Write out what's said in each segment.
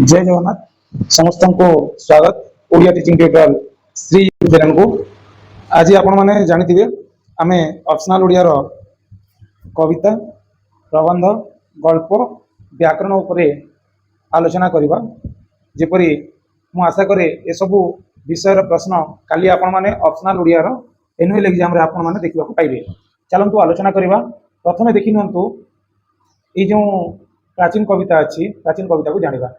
जय जगन्नाथ समस्त को स्वागत Odia teaching tutorial Shri channel को। आज आपण मैंने जानी आम ऑप्शनल ओडिया कविता प्रबंध गल्प व्याकरण उपरे आलोचना करवा। जेपरी मु आशा करे ये सबू विषय प्रश्न काली आपण मैंने ऑप्शनल ओडिया एनुअल एग्जाम रे आपण मैंने देखा पाइबे। चलतु आलोचना करवा। प्रथमे देखि नियंतु ये जो प्राचीन कविता अच्छी प्राचीन कविता को जानिबा।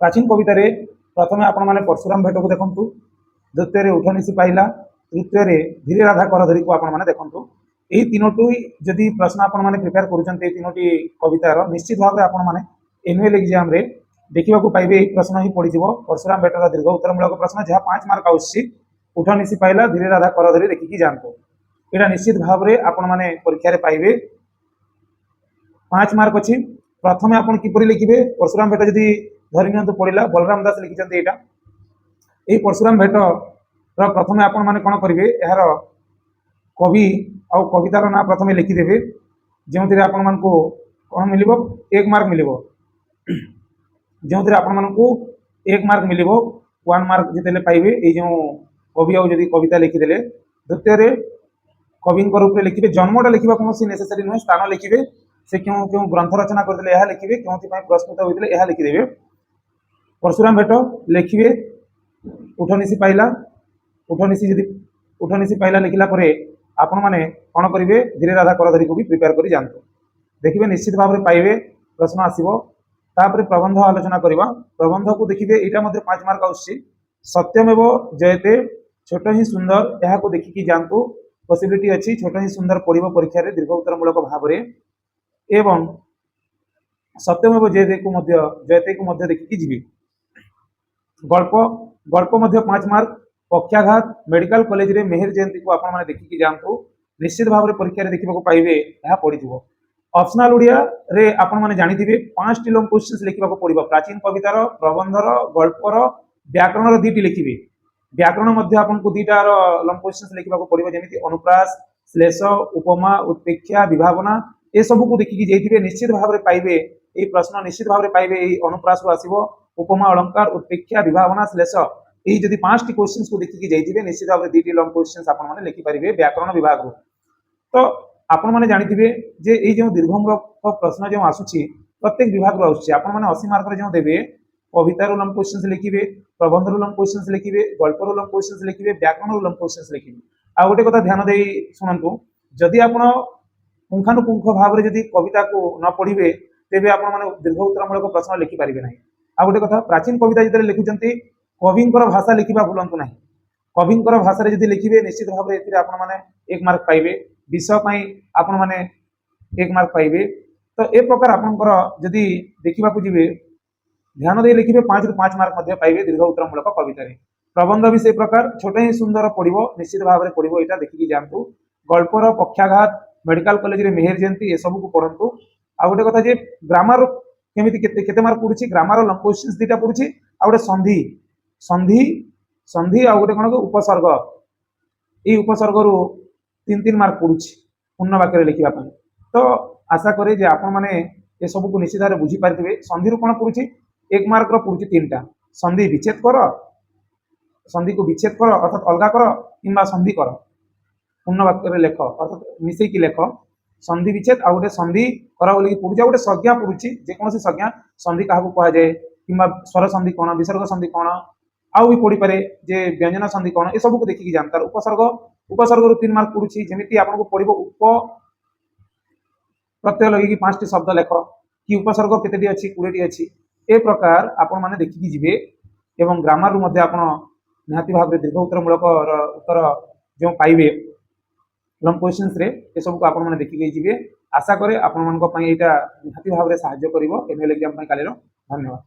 प्राचीन कवितार प्रथम आपण मैंने परशुराम भेट को देखु, द्वितीय उठनिशी पाइला, तृतीय धीरे राधा करधरी को आपण मैंने देखु। यही तीनोटी जदि प्रश्न आपण मैंने प्रिपेयर करुँचे तीनोटी कवितार निश्चित भाव में आपण मैंने एनुअल एग्जाम रे देखा पाइबे। यही प्रश्न ही पड़ी परशुराम भेटर दीर्घ उत्तरमूलक प्रश्न जहाँ 5 मार्क आउची। उठनिशी पाइला, धीरे राधा करधरी देखिकी जातु। यहाँ निश्चित भाव में आपण मैंने परीक्षा पाइबे 5 मार्क अच्छी। प्रथम आप किपरि लिखिबे परशुराम भेट जदि धरी नियंतु पड़ा बलराम दास लिखिं यहाँ यही परशुराम भेट प्रथम आपण मैंने कौन करेंगे यार कवि आ कवितार ना प्रथम लिखिदेवे जो आपण मान कौन मिल 1 मार्क मिल जो आपण मान 1 मार्क मिल 1 मार्क जिते पाइबे ये जो कवि आदि कविता लिखिदे। द्वितीय कवि रूप में लिखिए जन्मटा लिखा कौन नेसेसरी नुहे स्थान लिखिए से क्यों क्यों ग्रंथ रचना करते यह लिखिए क्यों पुरस्कृत होते यह लिखिदेवे। परशुराम भेट लिखिए उठनिशी पाइला, उठनिशी पाइला लिखला आपण मैंने कौन करेंगे धीरे राधा करधरी को भी प्रिपेयर कर जातु। देखिए निश्चित भाव में पाइबे प्रश्न आसो। तापर प्रबंध आलोचना करवा। प्रबंध को देखिए यहाँ 5 मार्क आसुची। सत्यमेव जयते छोट ही सुंदर यहाँ को देखिकी जातु। पॉसिबिलिटी अच्छी छोट ही सुंदर पड़ो परीक्षा दीर्घ उत्तरमूलक भाव में एवं सत्यमेव जयते को देखिकी जीवी। गल्प गल्प 5 मार्क। पक्षाघात मेडिकल कॉलेज रे मेहर जयंती को आपण माने देखिकी जातु। निश्चित भाव में परीक्षा देखा पाइबे यह पड़ी। ऑप्शनल ओडिया रे आपण माने जानिथिबे 5टी लॉन्ग क्वेश्चंस लिखा पड़ो। प्राचीन कवितार प्रबंधर गल्पर व्याकरण 2टी लिखिबे। व्याकरण मध्य आपन को 2टा लॉन्ग क्वेश्चंस लिखा पड़ो जेमिति अनुप्रास श्लेष उपमा उत्प्रेक्षा विभावना ये सब को देखिकी जाइथिबे। निश्चित भाव में पाइबे ये प्रश्न निश्चित भाव में पाइबे ये अनुप्रास आसीबो उपमा अलंकार उत्प्रेक्षा विभावना श्लेष यही जदि 5टी क्वेश्चंस को देखिकी जाइथिबे निश्चित भाव में 2टी लॉन्ग क्वेश्चंस आपण माने लिखि परिबे व्याकरण विभाग। तो आपण माने जानिथिबे जे ये जो दीर्घमूलक प्रश्न जो आसुची प्रत्येक विभाग रो आसुची। आपण माने 80 मार्क रे जो देबे कवितार लॉन्ग क्वेश्चंस लिखिबे, प्रबंधर लॉन्ग क्वेश्चंस लिखिबे, गल्पर लॉन्ग क्वेश्चंस लिखिबे, व्याकरण लॉन्ग क्वेश्चंस लिखिबे। आ गोटे कथा ध्यान देई सुनंतु जदि आपण पुंखानुपुंख भाव में जदि कविता को न पढ़े तेज आप दीर्घ उत्तरमूलक प्रश्न लिखि पारे ना। आ गोटे कथा प्राचीन कविता जो लिखुंट कविंकर भाषा लिखा भूलु ना। कविंकर भाषा जदि लिखिए निश्चित भाव में आप 1 मार्क पाइबे। विषय आपण मैंने 1 मार्क पाइबे। तो ए प्रकार आपंकर जदि देखा जी ध्यान दे लिखिए 5 ରୁ 5 मार्क पाइबे दीर्घ उत्तरमूलक कवितार। प्रबंध भी से प्रकार छोट ही सुंदर पड़ो निश्चित भाव में पड़ो यहाँ देखिकी जातु। गल्पर पक्षाघात मेडिकल कॉलेज रे मेहर जयंती ये सब को पढ़तु। आ गोटे कथा जे ग्रामर केमिति केते मार्क पड़ुची ग्रामर लॉन्ग क्वेश्चंस 2टा पड़ुची। आ गोटे संधि संधि संधि आ गोटे कौन उपसर्ग ये उपसर्ग रु 3-3 मार्क पड़ुची पूर्ण वाक्य लिखा। तो आशा करे जे आपण माने ये सब को निश्चित भाव में बुझी पारिथिबे। संधि रु कोन पड़ुची 1 मार्क रो पड़ुची 3टा। संधि विच्छेद कर, संधि को विच्छेद कर अर्थात अलगा कर किंबा संधि कर पूर्ण वाक्य लेख अर्थात मिसेकी लेख। संधि विच्छेद आ गोटे संधि कर बोली पड़ुची। गोटे संज्ञा पड़ुची जेकोसी संज्ञा संधि क्या कह जाए कि स्वर संधि कौन विसर्ग संधि कौन आउ भी पड़ी पारे जे व्यंजन संधि कौन ये सब को देखिकी जानतार। उपसर्ग उपसर्ग रु 3 मार्क पड़ुची जेमिति आपको पड़ो उप प्रत्यय लगे 5टी शब्द लेख कि उपसर्ग केतेटी अच्छी 20टी अच्छी ए प्रकार आपण माने देखिकी जिवे। एवं ग्रामर रु मध्य आपण निहाती भाव में दीर्घ उत्तरमूलक उत्तर जो पाइबे लॉन्ग क्वेश्चंस रे ये सब को आपण माने देखिकी जिवे। आशा करे आपण मानक पई एटा निहाती भाव में सहायता करिवो एनुअल एग्जाम पई कालीर। धन्यवाद।